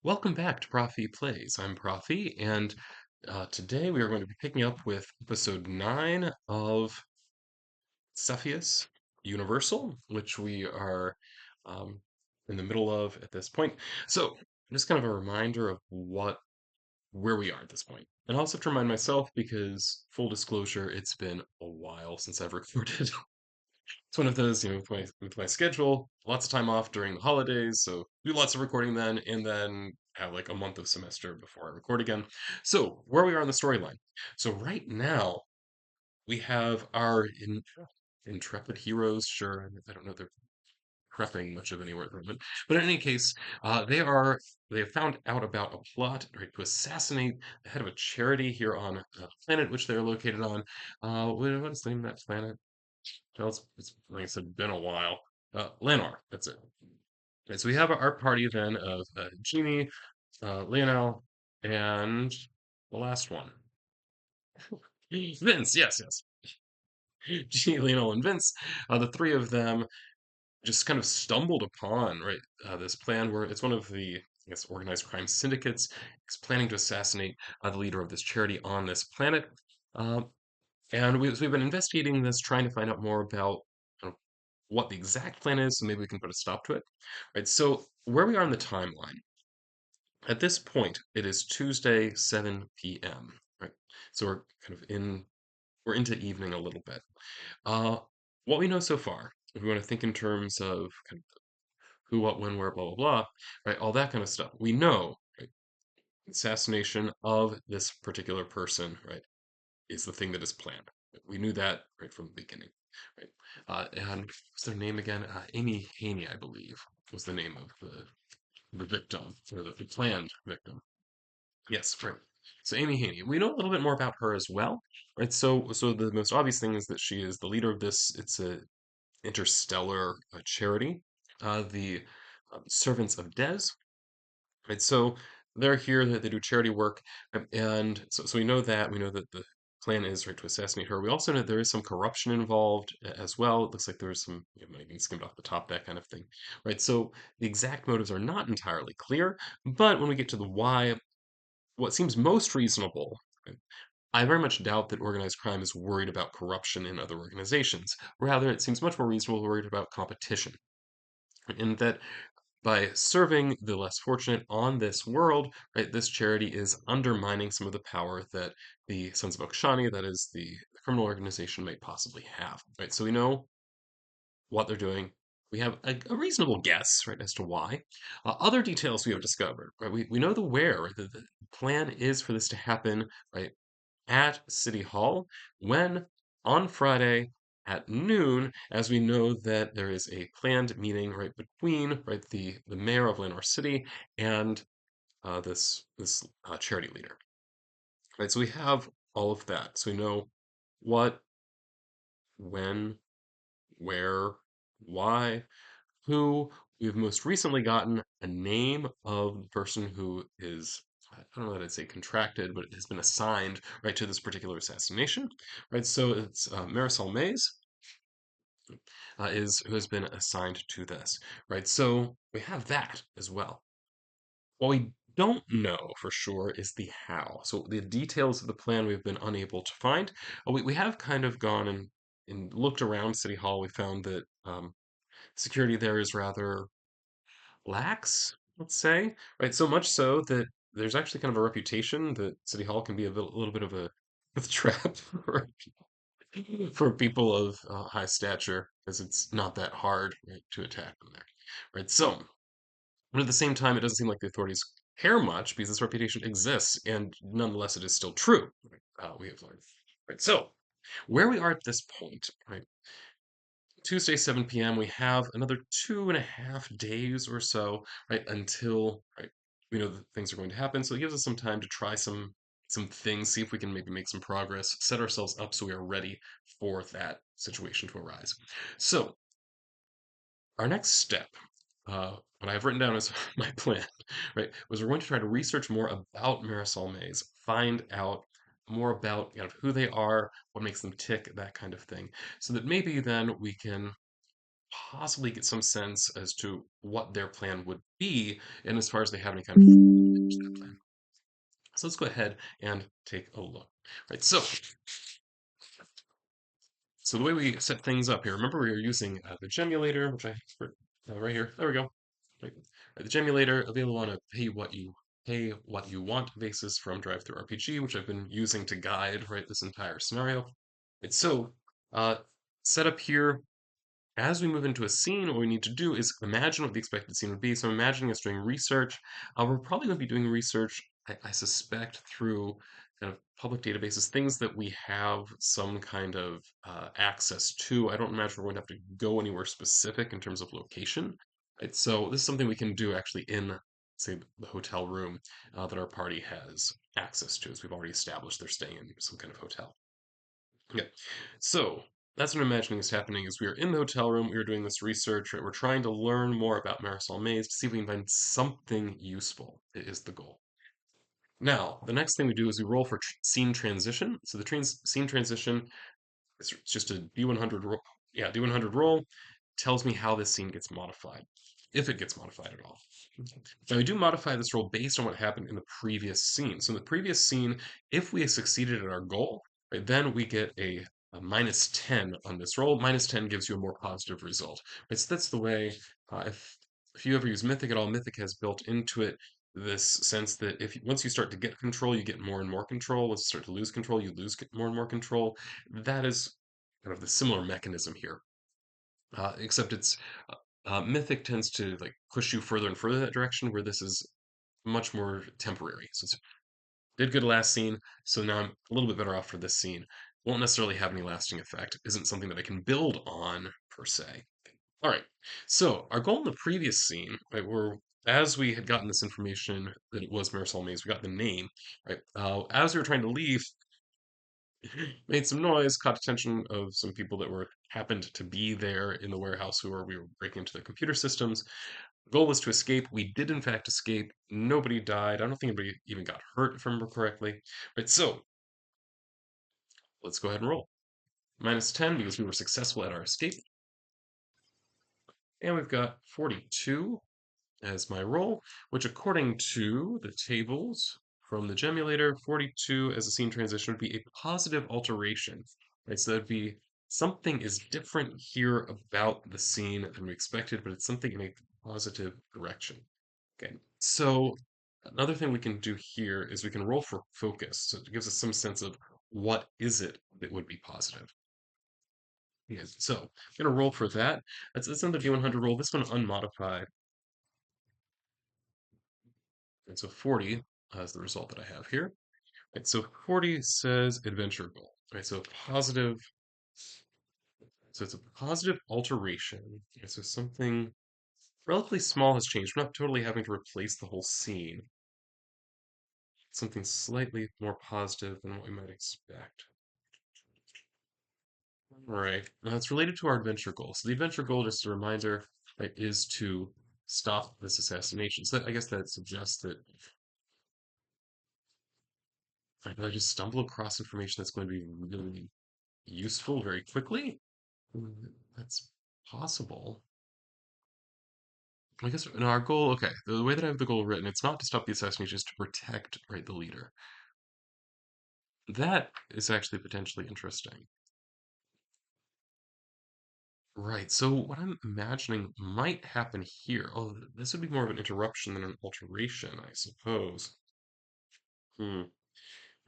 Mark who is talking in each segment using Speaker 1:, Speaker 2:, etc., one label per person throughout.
Speaker 1: Welcome back to Prof E Plays. I'm Prof E, and today we are going to be picking up with episode 9 of Cepheus Universal, which we are um, in the middle of at this point. So, just kind of a reminder of where we are at this point. And I also have to remind myself because, full disclosure, it's been a while since I've recorded. It's one of those, with my schedule, lots of time off during the holidays, so do lots of recording then, and then have like a month of semester before I record again. So where we are in the storyline. So right now we have our intrepid heroes. Sure, I don't know if they're prepping much of anywhere at the moment, but in any case, they have found out about a plot, right, to assassinate the head of a charity here on a planet which they're located on. What is the name of that planet? Well, it's like I said, been a while. Lannor, that's it. Right, so we have our party then of Jeannie, Lionel, and the last one, Vince. Yes, yes. Jeannie, Lionel, and Vince. The three of them just kind of stumbled upon right this plan where it's one of the I guess organized crime syndicates is planning to assassinate the leader of this charity on this planet. Um, and we've been investigating this, trying to find out more about what the exact plan is, so maybe we can put a stop to it. Right. So where we are in the timeline, at this point, it is Tuesday, 7 p.m. Right. So we're kind of we're into evening a little bit. Uh what we know so far, if we want to think in terms of kind of who, what, when, where, blah, blah, blah, right, all that kind of stuff. We know, right, assassination of this particular person, right, is the thing that is planned. We knew that right from the beginning, right? And what's their name again? Aimee Haney, I believe, was the name of the victim or the planned victim. Yes, right. So Aimee Haney, we know a little bit more about her as well, right? So the most obvious thing is that she is the leader of this. It's a interstellar charity, the Servants of Des, right? So they're here, they do charity work, and so we know that. We know that the plan is right to assassinate her. We also know there is some corruption involved as well. It looks like there's some money being skimmed off the top, that kind of thing, right? So the exact motives are not entirely clear, but when we get to the why, what seems most reasonable, right, I very much doubt that organized crime is worried about corruption in other organizations. Rather, it seems much more reasonable worried about competition. In that by serving the less fortunate on this world, right, this charity is undermining some of the power that the Sons of Okshani, that is the criminal organization, may possibly have. Right, so we know what they're doing. We have a reasonable guess, right, as to why. Other details we have discovered, right? We know the where, right? The plan is for this to happen, right, at City Hall when on Friday at noon, as we know that there is a planned meeting right between right the mayor of Lannor City and this charity leader. Right, so we have all of that. So we know what, when, where, why, who. We've most recently gotten a name of the person who is, I don't know that I'd say contracted, but it has been assigned right to this particular assassination. Right, so it's Marisol Mays is who has been assigned to this. Right, so we have that as well. What we don't know for sure is the how. So the details of the plan we've been unable to find. We have kind of gone and looked around City Hall. We found that security there is rather lax, let's say, right? So much so that there's actually kind of a reputation that City Hall can be a little bit of a trap for people of high stature, because it's not that hard, right, to attack them there, right? So, but at the same time, it doesn't seem like the authorities care much because this reputation exists, and nonetheless, it is still true. Right? We have learned, right? So, where we are at this point, right? Tuesday, 7 p.m., we have another 2.5 days or so, right, until right, we know that things are going to happen. So it gives us some time to try some things, see if we can maybe make some progress, set ourselves up so we are ready for that situation to arise. So our next step, what I've written down as my plan, right, was we're going to try to research more about Marisol Mays, find out more about who they are, what makes them tick, that kind of thing, so that maybe then we can possibly get some sense as to what their plan would be, and as far as they have any kind of that plan. So let's go ahead and take a look. Right, so the way we set things up here, remember we were using the gemulator, which I right here. There we go. Right. The gemulator available on a pay what you want basis from Drive-Thru RPG, which I've been using to guide this entire scenario. Right, so uh, set up here as we move into a scene, what we need to do is imagine what the expected scene would be. So I'm imagining us doing research. We're probably going to be doing research, I suspect, through kind of public databases, things that we have some kind of access to. I don't imagine we're going to have to go anywhere specific in terms of location. Right? So this is something we can do actually in, say, the hotel room that our party has access to, as we've already established they're staying in some kind of hotel. Okay, so that's what I'm imagining is happening is we are in the hotel room, we are doing this research, right? We're trying to learn more about Marisol Mays to see if we can find something useful, is the goal. Now, the next thing we do is we roll for scene transition. So the scene transition is just a D100 roll. Yeah, D100 roll tells me how this scene gets modified, if it gets modified at all. Now, we do modify this roll based on what happened in the previous scene. So in the previous scene, if we succeeded at our goal, right, then we get a minus 10 on this roll. Minus 10 gives you a more positive result. Right, so that's the way, if you ever use Mythic at all, Mythic has built into it this sense that if once you start to get control, you get more and more control. Once you start to lose control, you lose more and more control. That is kind of the similar mechanism here, except it's Mythic tends to like push you further and further that direction, where this is much more temporary. So it's did good last scene, so now I'm a little bit better off for this scene. Won't necessarily have any lasting effect. Isn't something that I can build on per se. All right. So our goal in the previous scene, right, were as we had gotten this information that it was Marisol Mays, we got the name, right? As we were trying to leave, made some noise, caught attention of some people that were happened to be there in the warehouse we were breaking into their computer systems. The goal was to escape. We did in fact escape. Nobody died. I don't think anybody even got hurt, if I remember correctly. Right, so let's go ahead and roll. Minus 10 because we were successful at our escape. And we've got 42 as my roll, which according to the tables from the gemulator, 42 as a scene transition would be a positive alteration. Right, so that'd be something is different here about the scene than we expected, but it's something in a positive direction. Okay, so another thing we can do here is we can roll for focus. So it gives us some sense of what is it that would be positive. Yes, so I'm gonna roll for that. That's another D100 roll. This one unmodified. And so 40 is the result that I have here. Right, so 40 says adventure goal. Right, so positive. So it's a positive alteration. Right, so something relatively small has changed. We're not totally having to replace the whole scene. Something slightly more positive than what we might expect. Right. It's related to our adventure goal. So the adventure goal, just a reminder, right, is to stop this assassination. So I guess that suggests that I just stumble across information that's going to be really useful very quickly. That's possible. I guess in our goal, okay, the way that I have the goal written, it's not to stop the assassination, it's to protect, right, the leader. That is actually potentially interesting. Right, so what I'm imagining might happen here, oh, this would be more of an interruption than an alteration, I suppose. Hmm.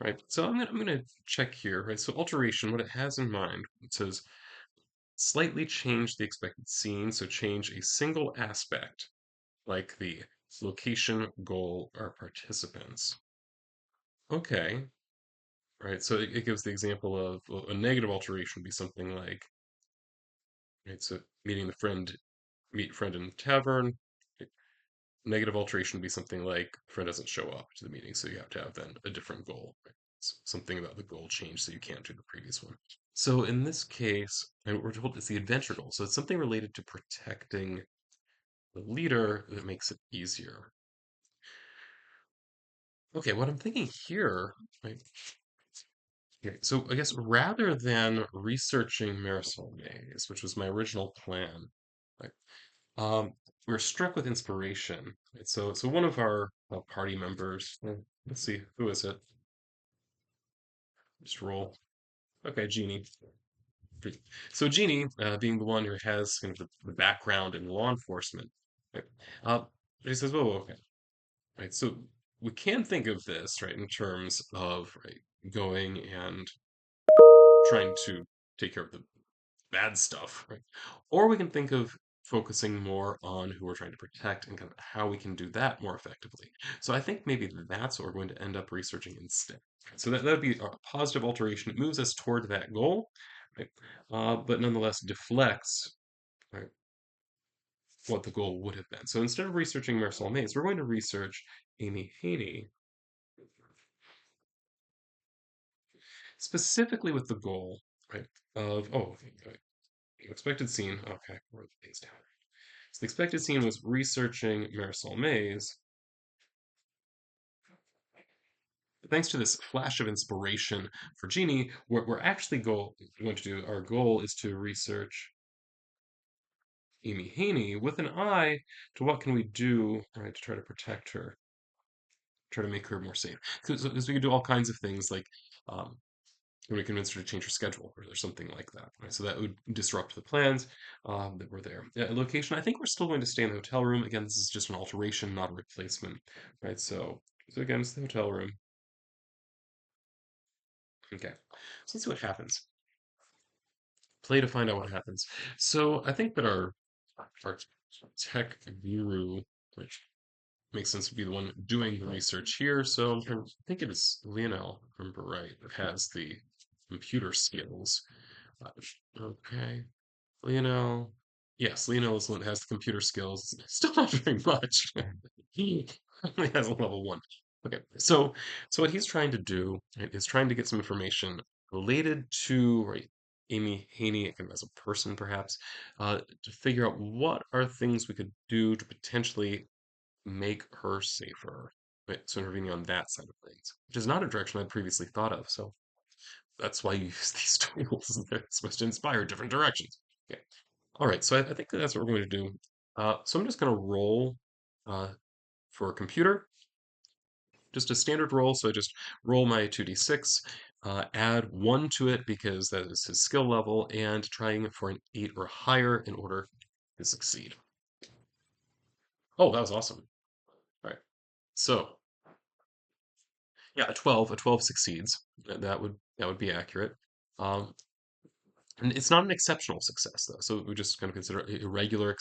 Speaker 1: Right, so I'm gonna check here, right? So alteration, what it has in mind, it says slightly change the expected scene, so change a single aspect, like the location, goal, or participants. Okay, right, so it gives the example of well, a negative alteration would be something like, right, so meet friend in tavern. Negative alteration would be something like friend doesn't show up to the meeting, so you have to have then a different goal. Right? Something about the goal changed so you can't do the previous one. So in this case, and we're told it's the adventure goal, so it's something related to protecting the leader that makes it easier. Okay, what I'm thinking here, right, okay, so I guess rather than researching Marisol Maze, which was my original plan, Right? Um, we're struck with inspiration. Right? So one of our party members, let's see, who is it? Just roll. Okay, Jeannie. So Jeannie, being the one who has kind of the background in law enforcement, right? Uh, he says, "Whoa, whoa, okay, right. So we can think of this, right, in terms of right going and trying to take care of the bad stuff, right? Or we can think of focusing more on who we're trying to protect and kind of how we can do that more effectively. So I think maybe that's what we're going to end up researching instead. So that would be a positive alteration. It moves us toward that goal, right? But nonetheless deflects, right, what the goal would have been. So instead of researching Marisol Mays, we're going to research Aimee Haney, specifically with the goal, right, of, oh, okay, expected scene. Okay, where are the things down? So the expected scene was researching Marisol Mays. Thanks to this flash of inspiration for Jeannie, what we're actually going to do, our goal is to research Aimee Haney with an eye to what can we do, right, to try to protect her, try to make her more safe. Because we could do all kinds of things like um, we convince her to change her schedule or something like that. Right? So that would disrupt the plans that were there. Yeah, location, I think we're still going to stay in the hotel room. Again, this is just an alteration, not a replacement, right? So again, it's the hotel room. Okay, so let's see what happens. Play to find out what happens. So I think that our tech guru, which makes sense to be the one doing the research here. So I think it is Lionel, if I remember right, that has the computer skills. Uh, Okay. Lionel. Yes, Lionel is the one that has the computer skills. Still not very much. He only has a level one. Okay, so what he's trying to do, right, is trying to get some information related to, right, Aimee Haney as a person, perhaps, to figure out what are things we could do to potentially make her safer. Right, so intervening on that side of things, which is not a direction I'd previously thought of. So that's why you use these tools. They're supposed to inspire different directions. Okay. All right. So I think that's what we're going to do. So I'm just going to roll uh, for a computer, just a standard roll. So I just roll my 2d6, add 1 to it because that is his skill level, and trying for an 8 or higher in order to succeed. Oh, that was awesome. All right. So yeah, a 12 succeeds. That would be accurate. Um, And it's not an exceptional success though, so we just kind of consider it a irregular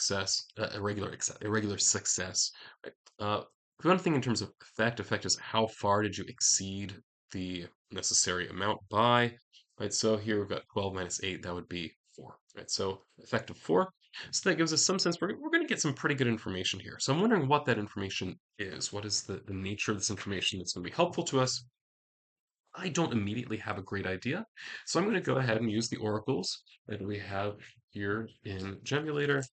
Speaker 1: success. Right? One thing in terms of effect is how far did you exceed the necessary amount by? Right, so here we've got 12 minus 8, that would be 4. Right, so effect of 4. So that gives us some sense we're going to get some pretty good information here. So I'm wondering what that information is. What is the nature of this information that's going to be helpful to us? I don't immediately have a great idea. So I'm going to go ahead and use the oracles that we have here in Gemulator.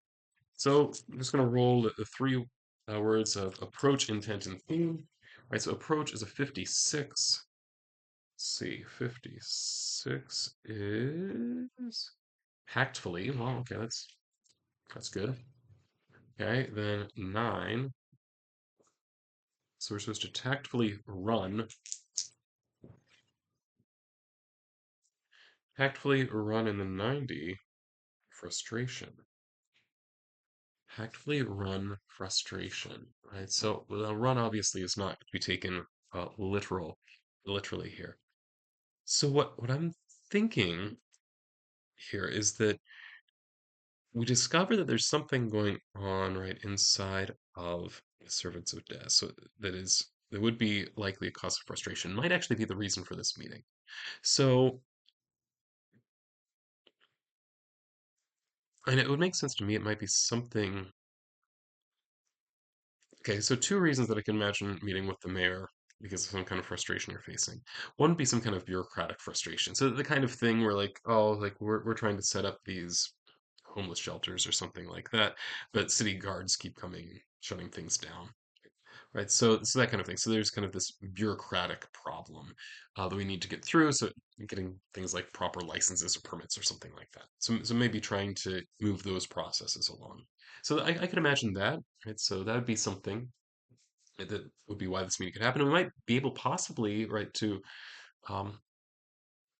Speaker 1: So I'm just going to roll the three words of approach, intent, and theme. Right, so approach is a 56. Let's see, 56 is tactfully. Well, okay, that's good. Okay, then 9. So we're supposed to tactfully run in the 90. Frustration. Tactfully run frustration, right? So the run obviously is not to be taken literally here. So what I'm thinking here is that we discover that there's something going on right inside of the servants of death. So that would be likely a cause of frustration. Might actually be the reason for this meeting. So, and it would make sense to me. It might be something. Okay, so two reasons that I can imagine meeting with the mayor because of some kind of frustration you're facing. One would be some kind of bureaucratic frustration. So the kind of thing where like, oh, like we're trying to set up these homeless shelters or something like that, but city guards keep coming, shutting things down. right? So that kind of thing. So there's kind of this bureaucratic problem that we need to get through. So getting things like proper licenses or permits or something like that. So maybe trying to move those processes along. So I could imagine that, right? So that would be something that would be why this meeting could happen. And we might be able possibly, right, to um,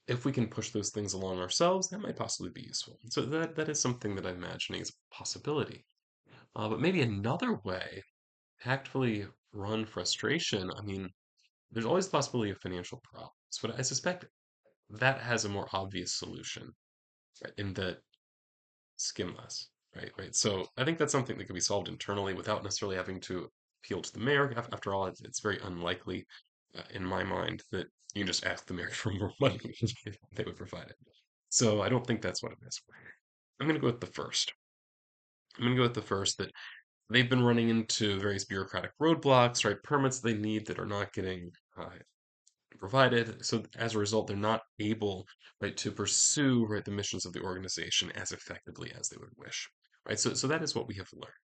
Speaker 1: if we can push those things along ourselves, that might possibly be useful. So that is something that I'm imagining is a possibility. But maybe another way, tactfully run frustration. I mean, there's always the possibility of financial problems, but I suspect that has a more obvious solution, right? In that skim less, right? Right. So I think that's something that could be solved internally without necessarily having to appeal to the mayor. After all, it's very unlikely, in my mind, that you can just ask the mayor for more money. They would provide it. So I don't think that's what it is. I'm going to go with the first. I'm going to go with the first that they've been running into various bureaucratic roadblocks, right? Permits they need that are not getting provided. So as a result, they're not able, right, to pursue, right, the missions of the organization as effectively as they would wish, right? So that is what we have learned.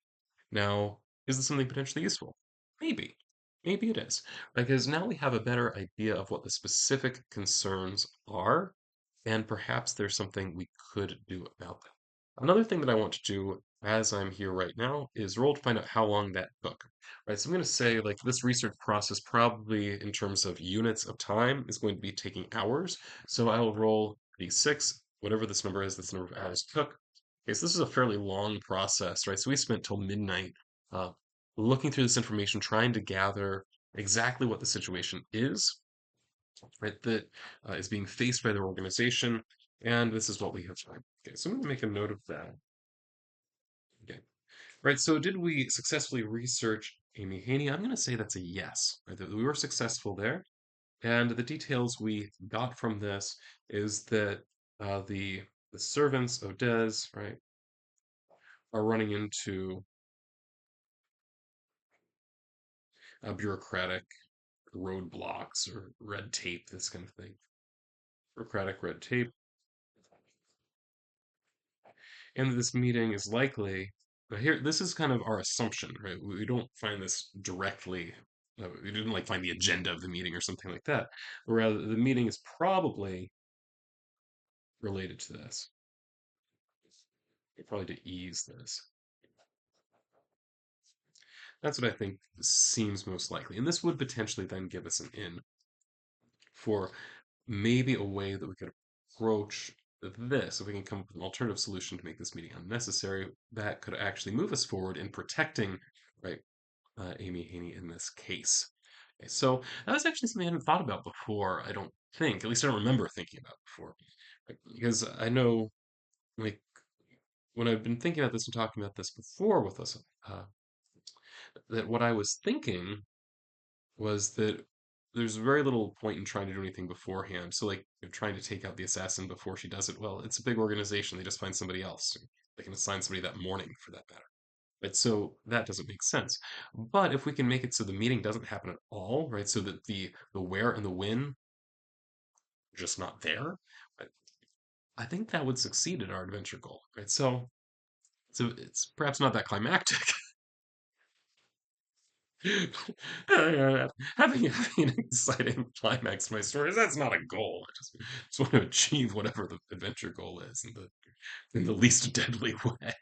Speaker 1: Now, is this something potentially useful? Maybe. Maybe it is. Because now we have a better idea of what the specific concerns are, and perhaps there's something we could do about them. Another thing that I want to do as I'm here right now is roll to find out how long that took. Right, so I'm going to say like this research process probably in terms of units of time is going to be taking hours. So I will roll d6, whatever this number is, this number of hours took. Okay, so this is a fairly long process, right? So we spent till midnight uh, looking through this information, trying to gather exactly what the situation is, right, that is being faced by their organization, and this is what we have found. Okay, so I'm going to make a note of that. Okay, right. So did we successfully research Aimee Haney? I'm going to say that's a yes. Right, that we were successful there, and the details we got from this is that the servants of Des, right, are running into bureaucratic roadblocks or red tape, this kind of thing. Bureaucratic red tape, and that this meeting is likely. But here, this is kind of our assumption, right? We don't find this directly. We didn't like find the agenda of the meeting or something like that. Or rather, the meeting is probably related to this. Probably to ease this. That's what I think seems most likely. And this would potentially then give us an in for maybe a way that we could approach this, if we can come up with an alternative solution to make this meeting unnecessary, that could actually move us forward in protecting, right, Aimee Haney in this case. Okay, so that was actually something I hadn't thought about before. I don't think, at least I don't remember thinking about before, right? Because I know, like, when I've been thinking about this and talking about this before with us, that what I was thinking was that there's very little point in trying to do anything beforehand. So, like, if trying to take out the assassin before she does it, well, it's a big organization. They just find somebody else. They can assign somebody that morning for that matter. Right, so that doesn't make sense. But if we can make it so the meeting doesn't happen at all, right, so that the where and the when are just not there, right, I think that would succeed at our adventure goal, right? So it's perhaps not that climactic. having an exciting climax to my stories, that's not a goal. I just want to achieve whatever the adventure goal is in the least deadly way.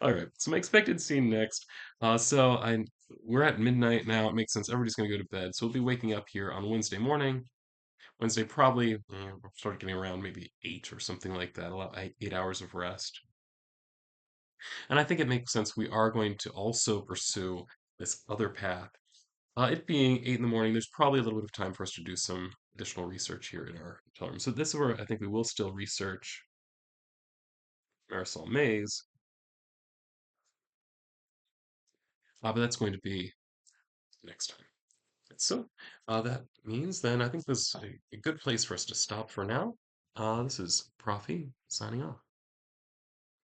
Speaker 1: All right, so my expected scene next. We're at midnight now. It makes sense. Everybody's gonna go to bed, so we'll be waking up here on Wednesday morning. Wednesday probably we'll start getting around maybe 8 or something like that. 8 hours of rest, and I think it makes sense. We are going to also pursue this other path. It being 8 in the morning, there's probably a little bit of time for us to do some additional research here in our hotel room. So this is where I think we will still research Marisol Mays, but that's going to be next time. So that means then I think this is a good place for us to stop for now. This is Prof E signing off.